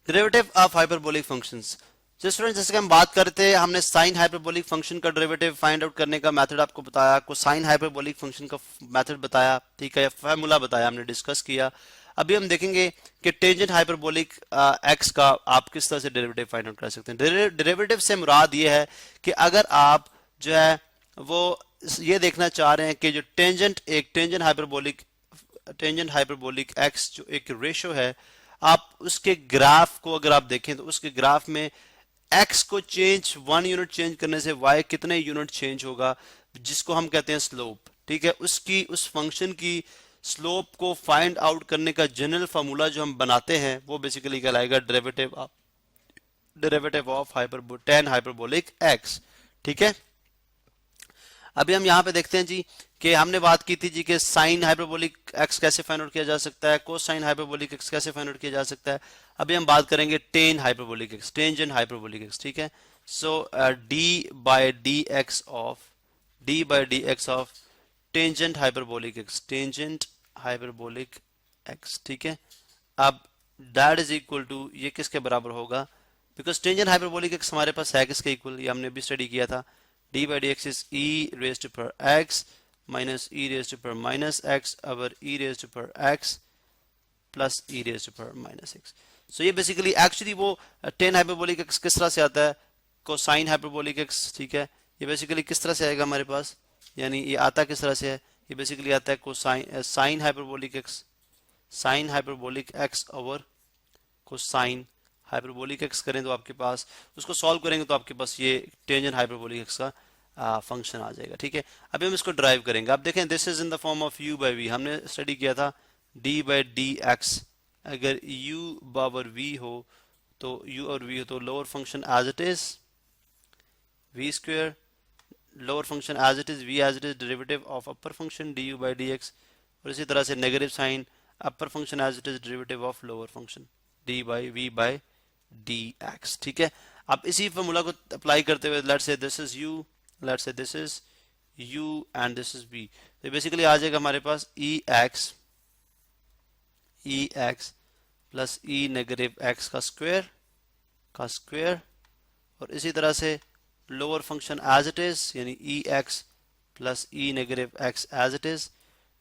Derivative of hyperbolic functions. जो student जैसे कि हम बात करते हैं, हमने साइन हाइपरबोलिक फंक्शन का डेरिवेटिव फाइंड आउट करने का मेथड आपको बताया, कोसाइन हाइपरबोलिक फंक्शन का मेथड बताया, ठीक है, फार्मूला बताया, हमने डिस्कस किया। अभी हम देखेंगे कि टेंजेंट हाइपरबोलिक एक्स का आप किस तरह से डेरिवेटिव फाइंड आउट कर सकते हैं। डेरिवेटिव से मुराद ये है कि अगर आप जो है वो ये देखना चाह रहे हैं कि जो टेंजेंट हाइपरबोलिक एक्स जो एक रेशो है, आप उसके ग्राफ को अगर आप देखें तो उसके ग्राफ में एक्स को चेंज 1 यूनिट चेंज करने से वाई कितने यूनिट चेंज होगा, जिसको हम कहते हैं स्लोप, ठीक है। उसकी उस फंक्शन की स्लोप को फाइंड आउट करने का जनरल फार्मूला जो हम बनाते हैं वो बेसिकली कहलाएगा derivative of ten hyperbolic x, ठीक है। अभी हम यहाँ पे देखते हैं जी कि हमने बात की थी जी कि साइन हाइपरबोलिक एक्स कैसे फाइंड आउट किया जा सकता है, कोसाइन हाइपरबोलिक एक्स कैसे फाइंड आउट किया जा सकता है। अभी हम बात करेंगे tan hyperbolic x, tangent hyperbolic x, ठीक है। So d by d x of tangent hyperbolic x, tangent hyperbolic x, ठीक है। अब दैट इज इक्वल टू, ये किसके बराबर होगा, बिकॉज टेंजेंट हाइपरबोलिक एक्स हमारे पास है किसके इक्वल, ये हमने भी स्टडी किया था। d by dx is e raised to power x minus e raised to power minus x over e raised to power x plus e raised to power minus x। so ये basically actually वो ten hyperbolic x किस तरह से आता है, cosine hyperbolic x, ठीक है। ये बेसिकली किस तरह से आएगा हमारे पास, यानी ये आता किस तरह से है, ये बेसिकली आता है cosine sign hyperbolic x over cosine hyperbolic x करें तो आपके पास, उसको सॉल्व करेंगे तो आपके पास ये टेंजेंट हाइपरबोलिक एक्स का फंक्शन आ जाएगा, ठीक है। अभी हम इसको ड्राइव करेंगे। आप देखें this is in the form of u by v, हमने स्टडी किया था d बाई डी एक्स, अगर u बावर v हो तो u और v हो तो lower function as it is v square, lower function as it is v as it is derivative of upper function du by d x, और इसी तरह से negative sign upper function as it is derivative of lower function d by v by dx, ठीक है। अब इसी formula को apply करते हुए let's say this is u, let's say this is u and this is v, तो basically आ जाएगा हमारे पास ex plus e negative x का स्क्वायर और इसी तरह से lower function as it is यानी ex plus e negative x as it is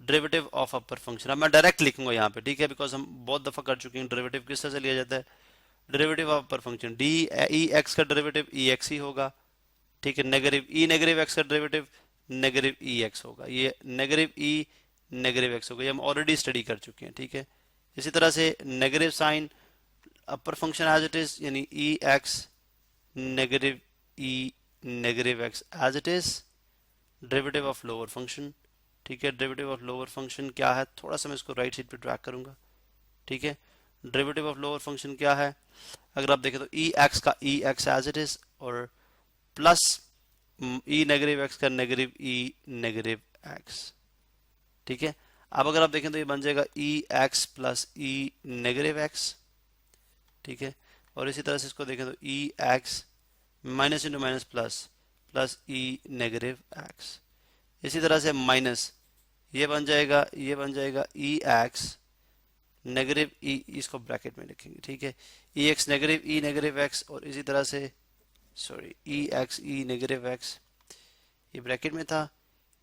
derivative of upper function. अब मैं डायरेक्ट लिखूंगा यहाँ पे, ठीक है, बिकॉज हम बहुत दफा कर चुके हैं डेरिवेटिव किस तरह से लिया जाता है, derivative of upper function D E x का डेरिवेटिव ई एक्स ही होगा, ठीक है। नेगेटिव ई नेगेटिव एक्स का डेरिवेटिव नेगेटिव ई एक्स होगा, ये नेगेटिव ई नेगेटिव एक्स होगा, ये हम ऑलरेडी स्टडी कर चुके हैं, ठीक है। इसी तरह से negative sign upper function as it is यानी e x negative e negative x as it is derivative of lower function, ठीक है। डेरिवेटिव ऑफ लोअर फंक्शन क्या है, थोड़ा सा मैं इसको राइट साइड पे ट्रैक करूंगा, ठीक है। डेरिवेटिव ऑफ लोअर फंक्शन क्या है, अगर आप देखें तो ई एक्स का ई एक्स एज इट इज और प्लस ई नेगेटिव एक्स का नेगेटिव ई नेगेटिव एक्स, ठीक है। अब अगर आप देखें तो ये बन जाएगा e x plus e negative x, ठीक है। और इसी तरह से इसको देखें तो e x minus into minus plus plus e negative x, इसी तरह से माइनस ये बन जाएगा ई एक्स नेगेटिव ई, इसको ब्रैकेट में लिखेंगे, ठीक है, e x negative e negative x और इसी तरह से sorry e x e negative x, ये ब्रैकेट में था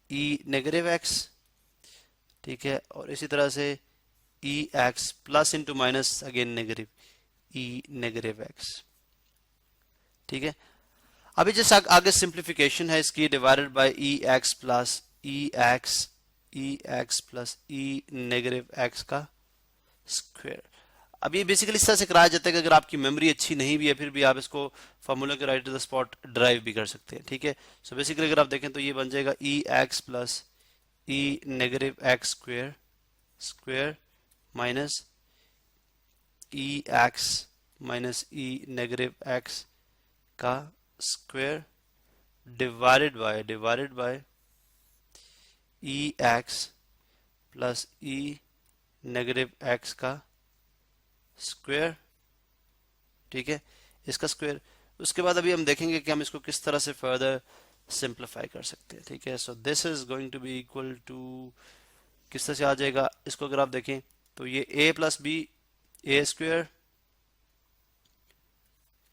ई नेगेटिव एक्स, ठीक है। और इसी तरह से e x plus into minus again negative e negative x, ठीक है। अभी जैसे आगे सिंप्लीफिकेशन है इसकी, divided by e x plus e x plus e negative x का स्क्वायर। अब ये बेसिकली इस तरह से कराया जाता है कि अगर आपकी मेमोरी अच्छी नहीं भी है फिर भी आप इसको फार्मूला के right to the spot drive भी कर सकते हैं, ठीक है। सो बेसिकली अगर आप देखें तो ये बन जाएगा e x plus e negative x square minus ई x minus e negative x का square divided by e x plus e negative x का स्क्वायर, ठीक है, इसका स्क्वायर। उसके बाद अभी हम देखेंगे कि हम इसको किस तरह से फर्दर सिंप्लीफाई कर सकते हैं, ठीक है। So this is going to be equal to किस तरह से आ जाएगा, इसको अगर आप देखें तो ये a plus b a square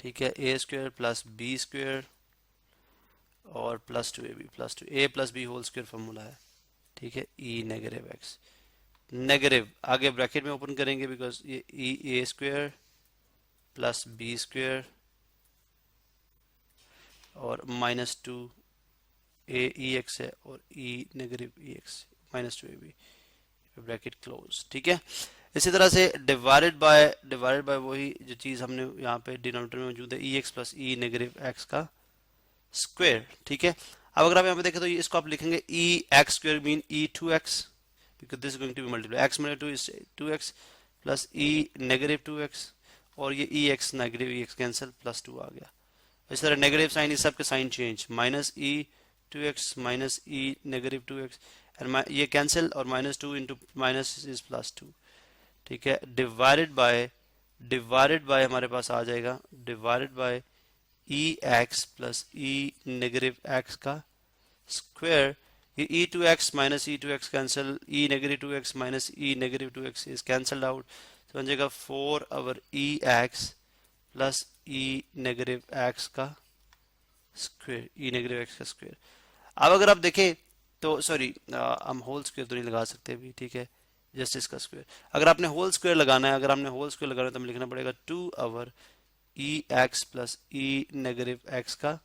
ठीक है, a square plus b square और plus two a b plus two a plus b whole square formula है। ठीक है, ई नेगेटिव एक्स नेगेटिव आगे ब्रैकेट में ओपन करेंगे बिकॉज ये e a square plus b square और minus two a e x है और e negative e x minus two a b bracket close. ठीक है, इसी तरह से डिवाइडेड बाय वही जो चीज हमने यहाँ पे डिनोमिनेटर में मौजूद है, e x plus e negative x का स्क्वायर। ठीक है, अब अगर आप यहाँ पे देखें तो इसको आप लिखेंगे e x square mean e two x because this is going to be multiply x minus two is two x plus e negative two x और ये e x negative e x cancel plus two आ गया। इस तरह negative sign इस सब के sign change minus e two x minus e negative two x and ये कैंसिल और minus two into minus is plus to. ठीक है, डिवाइडेड बाय हमारे पास आ जाएगा divided by e x plus e negative x का स्क्वायर। ये e two x minus e two x cancel, e negative two x minus e negative two x is cancelled out, तो बन जाएगा four over e x plus e negative x का square, e negative x का square. अब अगर आप देखें तो सॉरी हम होल स्क्वायर तो नहीं लगा सकते अभी। ठीक है, जस्ट इसका स्क्वायर। अगर आपने होल स्क्वायर लगाना है, अगर हमने होल स्क्वायर लगाना है तो हमें लिखना पड़ेगा two over e x plus e negative x का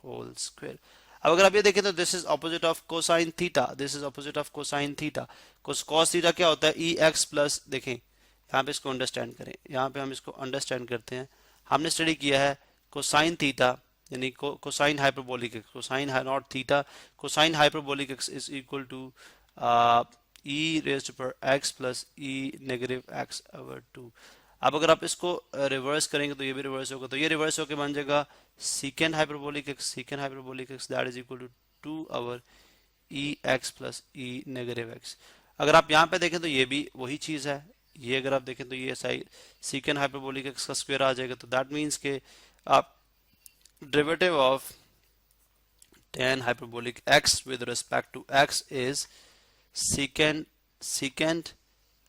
होल स्क्वायर। अब अगर आप ये देखें तो this is opposite of cosine theta, this is opposite of cosine theta. Cos theta क्या होता है, ई एक्स प्लस, देखें यहाँ पे इसको अंडरस्टैंड करें, यहाँ पे हम इसको अंडरस्टैंड करते हैं। हमने स्टडी किया है कोसाइन थीटा यानी cosine hyperbolic x, cosine not theta, cosine hyperbolic x is equal to e raise to power x plus e negative x over two. अब अगर आप इसको रिवर्स करेंगे तो ये भी रिवर्स होगा, तो ये रिवर्स होकर बन जाएगा secant hyperbolic x that is equal to two over e x plus e negative x. अगर आप यहाँ पे देखें तो ये भी वही चीज है, ये अगर आप देखें तो ये सीकेंड हाइपरबोलिक एक्स का स्क्वायर आ जाएगा, तो दैट मीन्स के आप derivative of tan hyperbolic x with respect to x is secant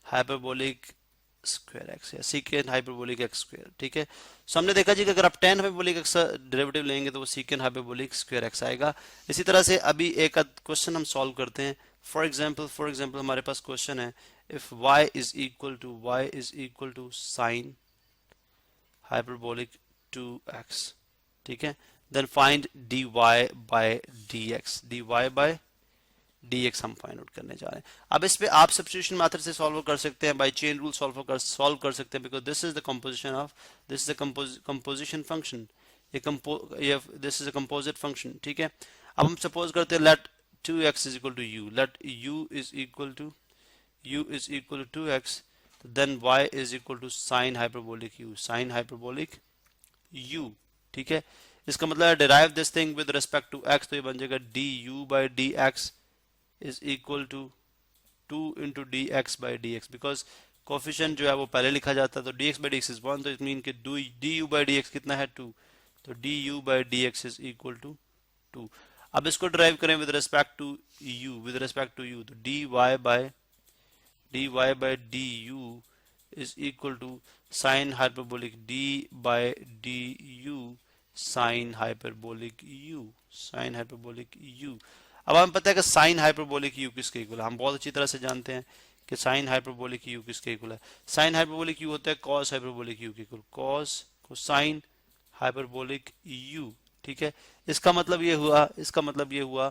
hyperbolic square x या सीकेंट हाइपरबोलिक एक्स स्क्वायर। ठीक है, सो हमने देखा जी कि अगर आप tan हाइपरबोलिक एक्स डेरिवेटिव लेंगे तो वो सीकेंट हाइपरबोलिक स्क्वायर एक्स आएगा। इसी तरह से अभी एक क्वेश्चन हम सॉल्व करते हैं। फॉर एग्जांपल हमारे पास क्वेश्चन है if y is equal to sine hyperbolic 2x। ठीक है, then find dy by dx हम फाइंड आउट करने जा रहे हैं। अब इस पे आप सब्स्टिट्यूशन मेथड से सॉल्व कर सकते हैं, बाय चेन रूल सॉल्व कर सकते हैं because this is the composition function, this is a composite function. ठीक है, अब हम सपोज करते हैं let 2x is equal to u, let u is equal to 2x, then y is equal to sine hyperbolic u। ठीक है, इसका मतलब है derive this thing with respect to x, तो ये बन जाएगा du by dx is equal to 2 into d x by d x, because coefficient जो है वो पहले लिखा जाता है, तो d x by d x is 1, तो इट मीन कि d u by d x कितना है 2, तो d u by d x is equal to 2। अब इसको ड्राइव करें विद रिस्पेक्ट टू यू, तो d y by d u is equal to sine hyperbolic d by d u sine hyperbolic u. अब हमें पता है कि साइन हाइपरबोलिक यू किसके इक्वल है, हम बहुत अच्छी तरह से जानते हैं कि साइन हाइपरबोलिक यू किसके इक्वल है। साइन हाइपरबोलिक यू होता है कॉस हाइपरबोलिक यू के equal, cos cosine hyperbolic u. ठीक है, इसका मतलब ये हुआ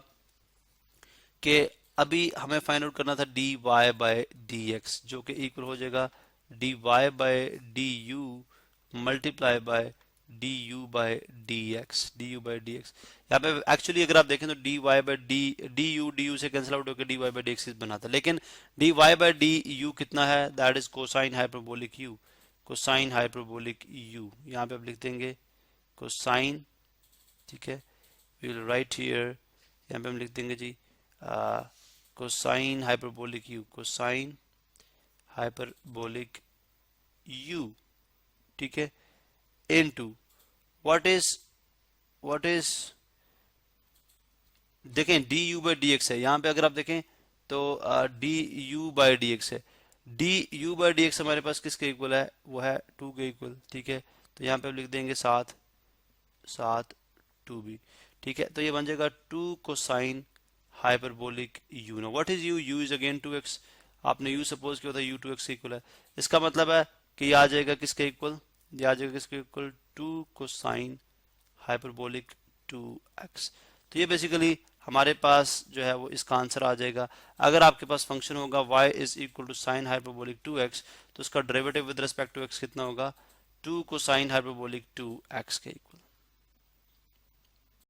कि अभी हमें फाइंड आउट करना था d y by d x, जो कि इक्वल हो जाएगा d y by d u multiply by d u by d x. यहाँ पे एक्चुअली अगर आप देखें तो d y by d u से कैंसिल आउट होकर d y by d x बनाता है, लेकिन d y by d u कितना है, that is cosine hyperbolic u. यहाँ पे आप लिख देंगे कोसाइन। ठीक है, वी विल राइट हियर, यहाँ पे हम लिख देंगे जी कोसाइन हाइपरबोलिक यू। ठीक है, इनटू व्हाट इज देखें d u by d x है, यहाँ पे अगर आप देखें तो d u by d x है, d u by d x हमारे पास किसके इक्वल है, वो है 2 के इक्वल। ठीक है, तो यहाँ पे लिख देंगे साथ 2b। ठीक है, तो ये बन जाएगा 2 cosine hyperbolic u। Know what is u? u is again 2x। आपने u सपोज किया था u 2x के इक्वल है। इसका मतलब है कि ये आ जाएगा किसके इक्वल? ये आ जाएगा किसके इक्वल? 2 cosine hyperbolic 2x। तो ये बेसिकली हमारे पास जो है वो इसका आंसर आ जाएगा। अगर आपके पास फंक्शन होगा y is equal to sine hyperbolic 2x, तो उसका derivative with respect to x कितना होगा? 2 कोसाइन हाइपरबोलिक 2x के इक्वल।